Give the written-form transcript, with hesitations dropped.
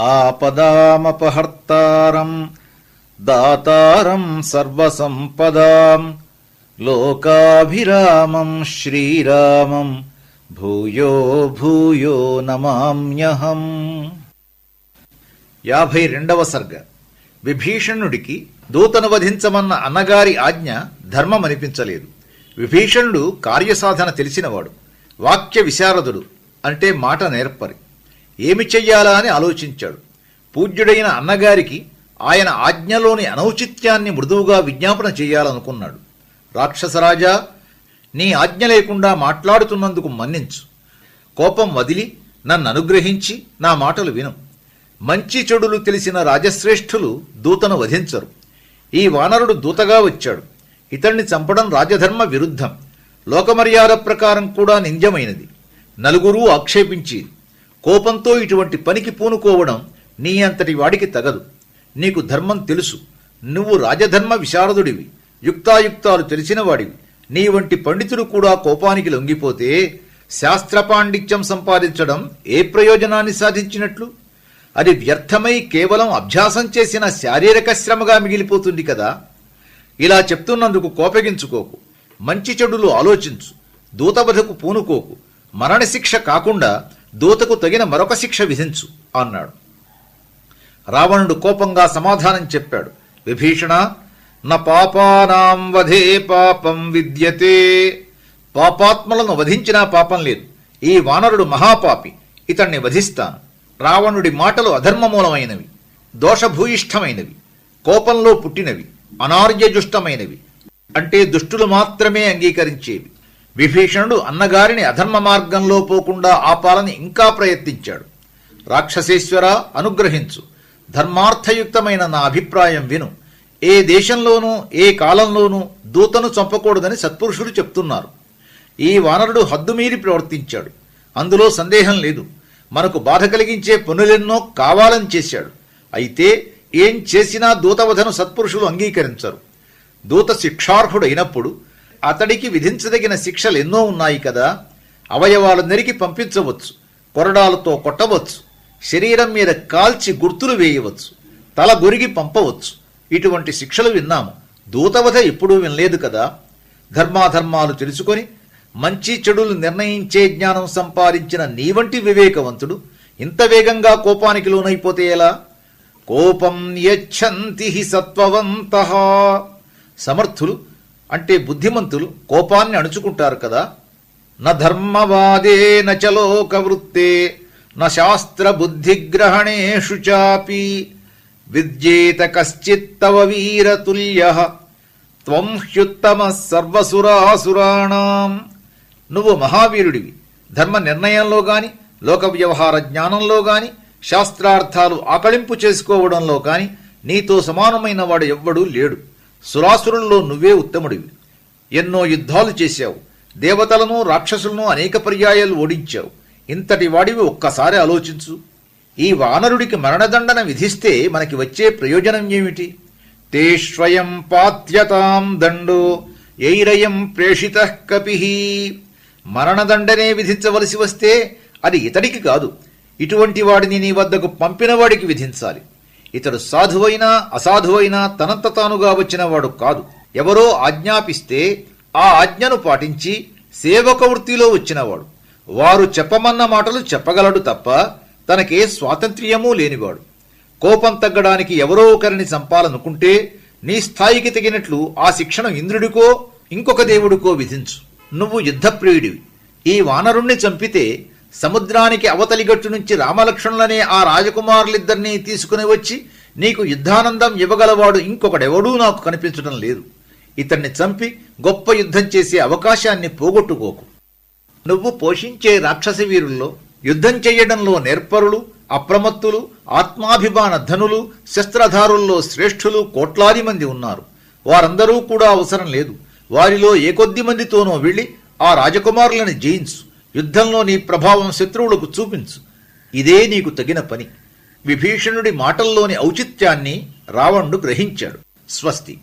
ఆపదామపహర్తారం దాతారం సర్వసంపదాం లోకాభిరామం శ్రీరామం భూయో భూయో నమామ్యహం. 52వ సర్గ. విభీషణుడికి దూతను వధించమన్న అన్నగారి ఆజ్ఞ ధర్మమనిపించలేదు. విభీషణుడు కార్యసాధన తెలిసినవాడు, వాక్య విశారదుడు, అంటే మాట నేర్పరి. ఏమి చెయ్యాలా అని ఆలోచించాడు. పూజ్యుడైన అన్నగారికి ఆయన ఆజ్ఞలోని అనౌచిత్యాన్ని మృదువుగా విజ్ఞాపన చెయ్యాలనుకున్నాడు. రాక్షసరాజా, నీ ఆజ్ఞ లేకుండా మాట్లాడుతున్నందుకు మన్నించు. కోపం వదిలి నన్ను అనుగ్రహించి నా మాటలు విను. మంచి చెడులు తెలిసిన రాజశ్రేష్ఠులు దూతను వధించరు. ఈ వానరుడు దూతగా వచ్చాడు. ఇతన్ని చంపడం రాజధర్మ విరుద్ధం, లోకమర్యాద ప్రకారం కూడా నింద్యమైనది. నలుగురూ ఆక్షేపించేది. కోపంతో ఇటువంటి పనికి పూనుకోవడం నీ అంతటి వాడికి తగదు. నీకు ధర్మం తెలుసు. నువ్వు రాజధర్మ విశారదుడివి, యుక్తాయుక్తాలు తెలిసినవాడివి. నీ వంటి పండితుడు కూడా కోపానికి లొంగిపోతే శాస్త్ర పాండిత్యం సంపాదించడం ఏ ప్రయోజనాన్ని సాధించినట్లు? అది వ్యర్థమై కేవలం అభ్యాసం చేసిన శారీరక శ్రమగా మిగిలిపోతుంది కదా. ఇలా చెప్తున్నందుకు కోపగించుకోకు. మంచి చెడులు ఆలోచించు. దూతవధకు పూనుకోకు. మరణశిక్ష కాకుండా దూతకు తగిన మరొక శిక్ష విధించు అన్నాడు. రావణుడు కోపంగా సమాధానం చెప్పాడు. విభీషణ, న పాపానాం వధే పాపం విద్యతే. పాపాత్మలను వధించినా పాపం లేదు. ఈ వానరుడు మహాపాపి, ఇతన్ని వధిస్తాను. రావణుడి మాటలు అధర్మమూలమైనవి, దోషభూయిష్టమైనవి, కోపంలో పుట్టినవి, అనార్యజుష్టమైనవి, అంటే దుష్టులు మాత్రమే అంగీకరించేవి. విభీషణుడు అన్నగారిని అధర్మ మార్గంలో పోకుండా ఆపాలని ఇంకా ప్రయత్నించాడు. రాక్షసేశ్వర, అనుగ్రహించు. ధర్మార్థయుక్తమైన నా అభిప్రాయం విను. ఏ దేశంలోనూ ఏ కాలంలోనూ దూతను చంపకూడదని సత్పురుషులు చెప్తున్నారు. ఈ వానరుడు హద్దుమీరి ప్రవర్తించాడు, అందులో సందేహం లేదు. మనకు బాధ కలిగించే పనులెన్నో కావాలని చేశాడు. అయితే ఏం చేసినా దూతవధను సత్పురుషులు అంగీకరించరు. దూత శిక్షార్హుడైనప్పుడు అతడికి విధించదగిన శిక్షలు ఎన్నో ఉన్నాయి కదా. అవయవాలు నరికి పంపించవచ్చు, కొరడాలతో కొట్టవచ్చు, శరీరం మీద కాల్చి గుర్తులు వేయవచ్చు, తల గొరిగి పంపవచ్చు. ఇటువంటి శిక్షలు విన్నాము. దూతవధ ఎప్పుడూ వినలేదు కదా. ధర్మాధర్మాలు తెలుసుకొని మంచి చెడులు నిర్ణయించే జ్ఞానం సంపాదించిన నీ వంటి వివేకవంతుడు ఇంత వేగంగా కోపానికి లోనైపోతే ఎలా? కోపం యచ్చంతి సత్వవంతః. సమర్థులు అంటే బుద్ధిమంతులు కోపాన్ని అణుచుకుంటారు కదా. న ధర్మవాదే న చలోకవృత్తే న శాస్త్ర బుద్ధిగ్రహణేషు చాపి విద్యేత కశ్చిత్ తవ వీరతుల్యః త్వం హ్యుత్తమః సర్వసురాసురాణాం. నువ్వు మహావీరుడివి. ధర్మ నిర్ణయంలో గాని, లోక వ్యవహార జ్ఞానంలో గాని, శాస్త్రార్థాలు ఆకళింపు చేసుకోవడంలో కాని నీతో సమానమైన వాడు ఎవ్వడూ లేడు. సురాసురుల్లో నువ్వే ఉత్తముడివి. ఎన్నో యుద్ధాలు చేశావు. దేవతలను రాక్షసులను అనేక పర్యాయాలు ఓడించావు. ఇంతటి వాడివి ఒక్కసారి ఆలోచించు. ఈ వానరుడికి మరణదండన విధిస్తే మనకి వచ్చే ప్రయోజనం ఏమిటి? తేష్వయం పాత్యతాం దండో యైరయం ప్రేషితః కపిః. మరణదండనే విధించవలసి వస్తే అది ఇతడికి కాదు, ఇటువంటి వాడిని నీ వద్దకు పంపినవాడికి విధించాలి. ఇతడు సాధువైనా అసాధువైనా తనంత తానుగా వచ్చినవాడు కాదు. ఎవరో ఆజ్ఞాపిస్తే ఆ ఆజ్ఞను పాటించి సేవక వృత్తిలో వచ్చినవాడు. వారు చెప్పమన్న మాటలు చెప్పగలడు తప్ప తనకే స్వాతంత్ర్యమూ లేనివాడు. కోపం తగ్గడానికి ఎవరో ఒకరిని చంపాలనుకుంటే నీ స్థాయికి తగినట్లు ఆ శిక్షను ఇంద్రుడికో ఇంకొక దేవుడికో విధించు. నువ్వు యుద్ధప్రియుడివి. ఈ వానరుణ్ణి చంపితే సముద్రానికి అవతలిగట్టు నుంచి రామలక్ష్మణులనే ఆ రాజకుమారులిద్దరినీ తీసుకుని వచ్చి నీకు యుద్ధానందం ఇవ్వగలవాడు ఇంకొకడెవడూ నాకు కనిపించడం లేదు. ఇతన్ని చంపి గొప్ప యుద్ధం చేసే అవకాశాన్ని పోగొట్టుకోకు. నువ్వు పోషించే రాక్షస వీరుల్లో యుద్ధం చెయ్యడంలో నేర్పరులు, అప్రమత్తులు, ఆత్మాభిమాన ధనులు, శస్త్రధారుల్లో శ్రేష్ఠులు కోట్లాది మంది ఉన్నారు. వారందరూ కూడా అవసరం లేదు. వారిలో ఏ కొద్ది మందితోనో వెళ్లి ఆ రాజకుమారులను జయించు. యుద్ధంలో నీ ప్రభావం శత్రువులకు చూపించు. ఇదే నీకు తగిన పని. విభీషణుడి మాటల్లోని ఔచిత్యాన్ని రావణుడు గ్రహించాడు. స్వస్తి.